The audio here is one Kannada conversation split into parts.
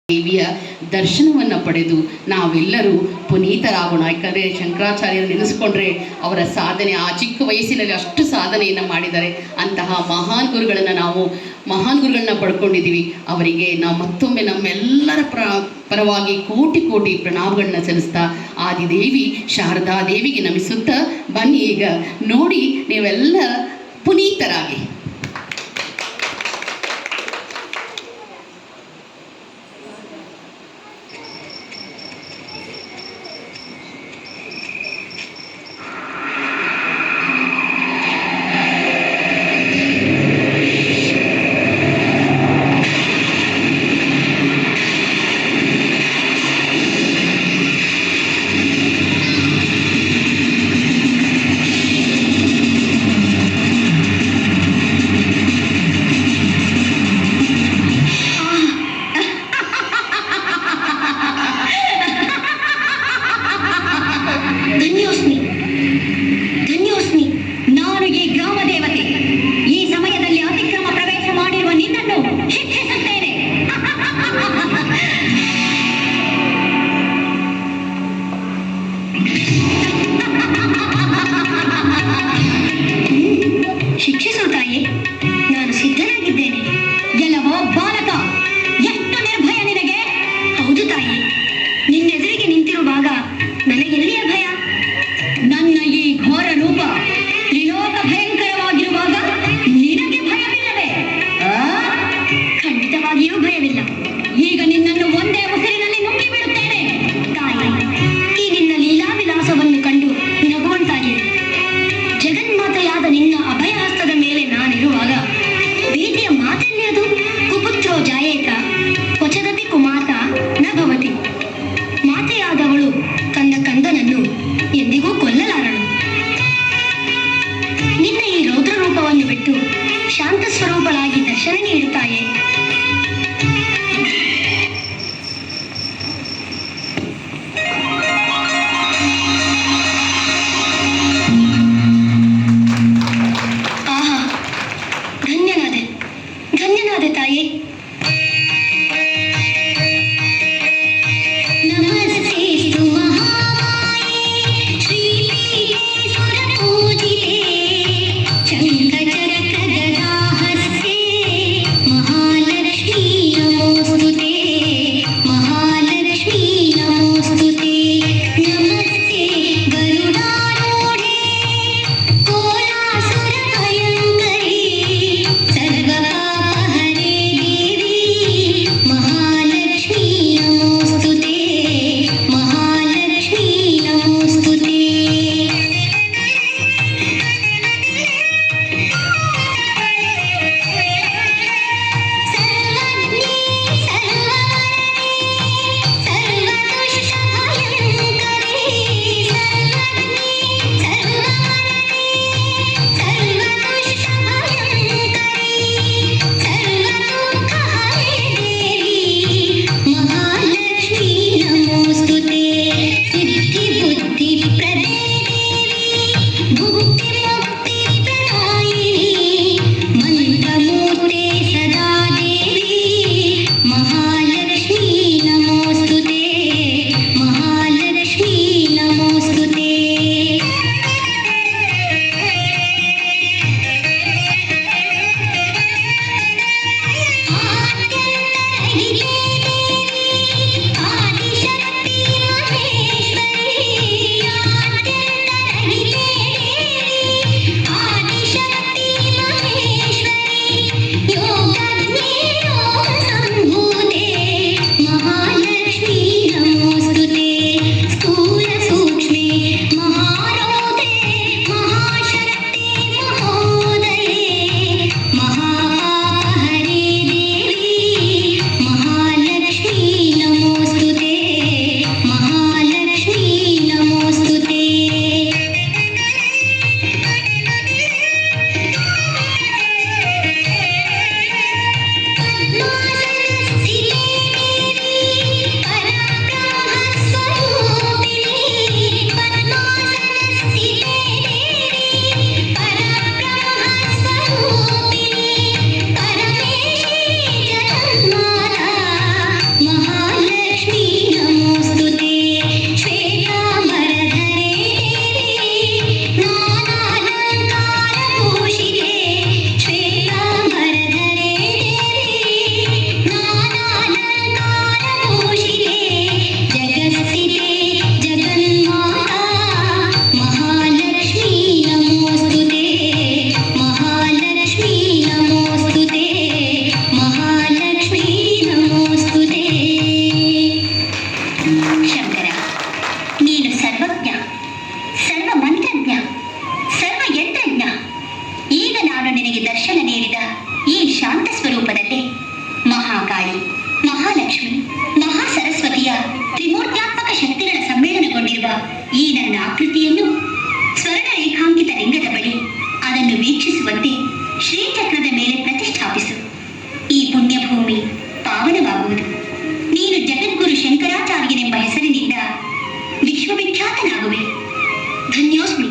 ದೇವಿಯ ದರ್ಶನವನ್ನು ಪಡೆದು ನಾವೆಲ್ಲರೂ ಪುನೀತರಾಗೋಣ. ಯಾಕಂದರೆ ಶಂಕರಾಚಾರ್ಯರು ನೆನೆಸ್ಕೊಂಡ್ರೆ ಅವರ ಸಾಧನೆ, ಆ ಚಿಕ್ಕ ವಯಸ್ಸಿನಲ್ಲಿ ಅಷ್ಟು ಸಾಧನೆಯನ್ನು ಮಾಡಿದ್ದಾರೆ. ಅಂತಹ ಮಹಾನ್ ಗುರುಗಳನ್ನ ಪಡ್ಕೊಂಡಿದ್ದೀವಿ. ಅವರಿಗೆ ನಾವು ಮತ್ತೊಮ್ಮೆ ನಮ್ಮೆಲ್ಲರ ಪರವಾಗಿ ಕೋಟಿ ಕೋಟಿ ಪ್ರಣಾಮಗಳನ್ನ ಸಲ್ಲಿಸ್ತಾ ಆದಿದೇವಿ ಶಾರದಾ ದೇವಿಗೆ ನಮಿಸುತ್ತಾ ಬನ್ನಿ ಈಗ ನೋಡಿ ನೀವೆಲ್ಲ ಪುನೀತರಾಗಿ. ಮಹಾಲಕ್ಷ್ಮಿ ಮಹಾ ಸರಸ್ವತಿಯ ತ್ರಿಮೂರ್ತ್ಯಾತ್ಮಕ ಶಕ್ತಿಗಳ ಸಮ್ಮೇಳನಗೊಂಡಿರುವ ಈ ನನ್ನ ಆಕೃತಿಯನ್ನು ಸ್ವರ್ಣ ರೇಖಾಂಕಿತ ಲಿಂಗದ ಬಳಿ ಅದನ್ನು ವೀಕ್ಷಿಸುವಂತೆ ಶ್ರೀಚಕ್ರದ ಮೇಲೆ ಪ್ರತಿಷ್ಠಾಪಿಸು. ಈ ಪುಣ್ಯಭೂಮಿ ಪಾವನವಾಗುವುದು. ನೀನು ಜಗದ್ಗುರು ಶಂಕರಾಚಾರ್ಯನೆಂಬ ಹೆಸರಿನಿಂದ ವಿಶ್ವವಿಖ್ಯಾತನಾಗುವೆ. ಧನ್ಯೋಸ್ಮಿ.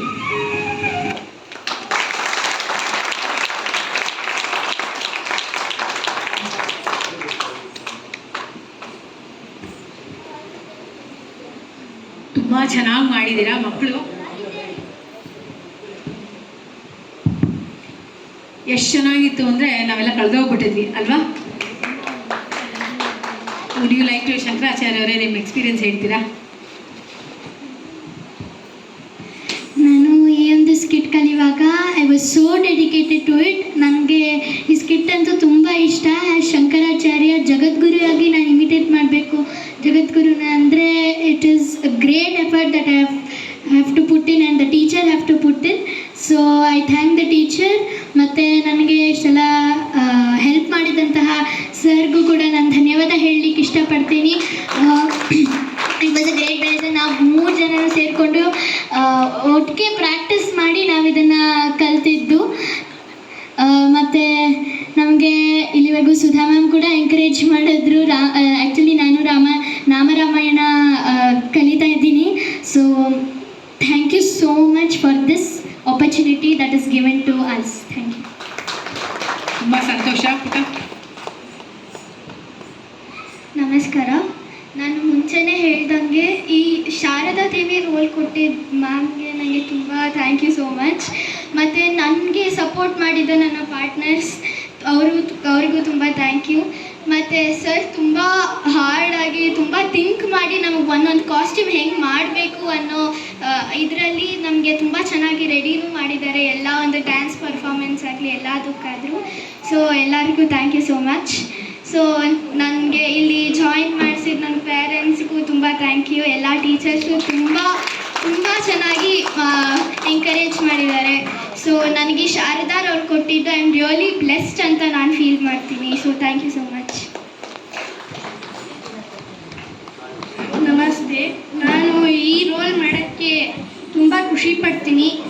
ತುಂಬ ಚೆನ್ನಾಗಿ ಮಾಡಿದ್ದೀರಾ ಮಕ್ಕಳು. ಎಷ್ಟು ಚೆನ್ನಾಗಿತ್ತು ಅಂದರೆ ನಾವೆಲ್ಲ ಕಳೆದೋಗ್ಬಿಟ್ಟಿದ್ವಿ ಅಲ್ವಾ? Would you like to Shankaracharya ಅವರೇ ನಿಮ್ಮ ಎಕ್ಸ್ಪೀರಿಯನ್ಸ್ ಹೇಳ್ತೀರಾ? ನಾನು ಈ ಒಂದು ಸ್ಕಿಟ್ ಕಲಿಯುವಾಗ I was so dedicated to it. ನನಗೆ ಈ ಸ್ಕಿಟ್ ಅಂತೂ ತುಂಬ ಇಷ್ಟ. ಶಂಕರಾಚಾರ್ಯ ಜಗದ್ಗುರುವಾಗಿ ನಾನು ಇಮಿಟೇಟ್ ಮಾಡಬೇಕು ಜಗದ್ಗುರುನ ಅಂದರೆ it is a great effort that I have to put in and the teacher have to put in. So I thank the teacher. ಮತ್ತು ನನಗೆ ಇಷ್ಟೆಲ್ಲ ಹೆಲ್ಪ್ ಮಾಡಿದಂತಹ ಸರ್ಗೂ ಕೂಡ ನಾನು ಧನ್ಯವಾದ ಹೇಳಲಿಕ್ಕೆ ಇಷ್ಟಪಡ್ತೀನಿ. It was a great days. ನಾವು 3 ಜನರು ಸೇರಿಕೊಂಡು ಒಟ್ಟಿಗೆ ಪ್ರಾಕ್ಟೀಸ್ ಮಾಡಿ ನಾವು ಇದನ್ನು ಕಲ್ತಿದ್ದು. ಮತ್ತು ನಮಗೆ ಇಲ್ಲಿವರೆಗೂ ಸುಧಾ ಮ್ಯಾಮ್ ಕೂಡ ಎಂಕರೇಜ್ ಮಾಡಿದ್ರು. ಆ್ಯಕ್ಚುಲಿ ನಾನು ನಾಮರಾಮಾಯಣ ಕಲಿತಾ ಇದ್ದೀನಿ. So thank you so much for this opportunity that is given to us. Thank you. ತುಂಬ ಸಂತೋಷ ಪುಟ. ನಮಸ್ಕಾರ. ನಾನು ಮುಂಚೆನೇ ಹೇಳ್ದಂಗೆ ಈ ಶಾರದಾ ದೇವಿ ರೋಲ್ ಕೊಟ್ಟಿದ್ದ ಮ್ಯಾಮ್ಗೆ ನನಗೆ ತುಂಬ ಥ್ಯಾಂಕ್ ಯು ಸೋ ಮಚ್. ಮತ್ತು ನನಗೆ ಸಪೋರ್ಟ್ ಮಾಡಿದ ನನ್ನ ಪಾರ್ಟ್ನರ್ಸ್ ಅವ್ರಿಗೂ ತುಂಬ ಥ್ಯಾಂಕ್ ಯು. ಮತ್ತು ಸರ್ ತುಂಬ ಹಾರ್ಡಾಗಿ ತುಂಬ ಥಿಂಕ್ ಮಾಡಿ ನಮಗೆ ಒಂದೊಂದು ಕಾಸ್ಟ್ಯೂಮ್ ಹೆಂಗೆ ಮಾಡಬೇಕು ಅನ್ನೋ ಇದರಲ್ಲಿ ನಮಗೆ ತುಂಬ ಚೆನ್ನಾಗಿ ರೆಡಿನೂ ಮಾಡಿದ್ದಾರೆ. ಎಲ್ಲ ಒಂದು ಡ್ಯಾನ್ಸ್ ಪರ್ಫಾರ್ಮೆನ್ಸ್ ಆಗಲಿ ಎಲ್ಲದಕ್ಕಾದರೂ. ಸೊ ಎಲ್ಲರಿಗೂ thank you so much. So ನನಗೆ ಇಲ್ಲಿ ಜಾಯಿನ್ ಮಾಡಿಸಿದ ನನ್ನ ಪೇರೆಂಟ್ಸ್ಗೂ ತುಂಬ ಥ್ಯಾಂಕ್ ಯು. ಎಲ್ಲ ಟೀಚರ್ಸು ತುಂಬ ಚೆನ್ನಾಗಿ ಎಂಕರೇಜ್ ಮಾಡಿದ್ದಾರೆ. ಸೊ ನನಗೆ ಶಾರದಾರವ್ರು ಕೊಟ್ಟಿದ್ದು ಐ ಆಮ್ ರಿಯಲಿ ಬ್ಲೆಸ್ಡ್ ಅಂತ ನಾನು ಫೀಲ್ ಮಾಡ್ತೀನಿ. So thank you so much. ನಮಸ್ತೆ. ನಾನು ಈ ರೋಲ್ ಮಾಡೋಕ್ಕೆ ತುಂಬ ಖುಷಿ ಪಡ್ತೀನಿ.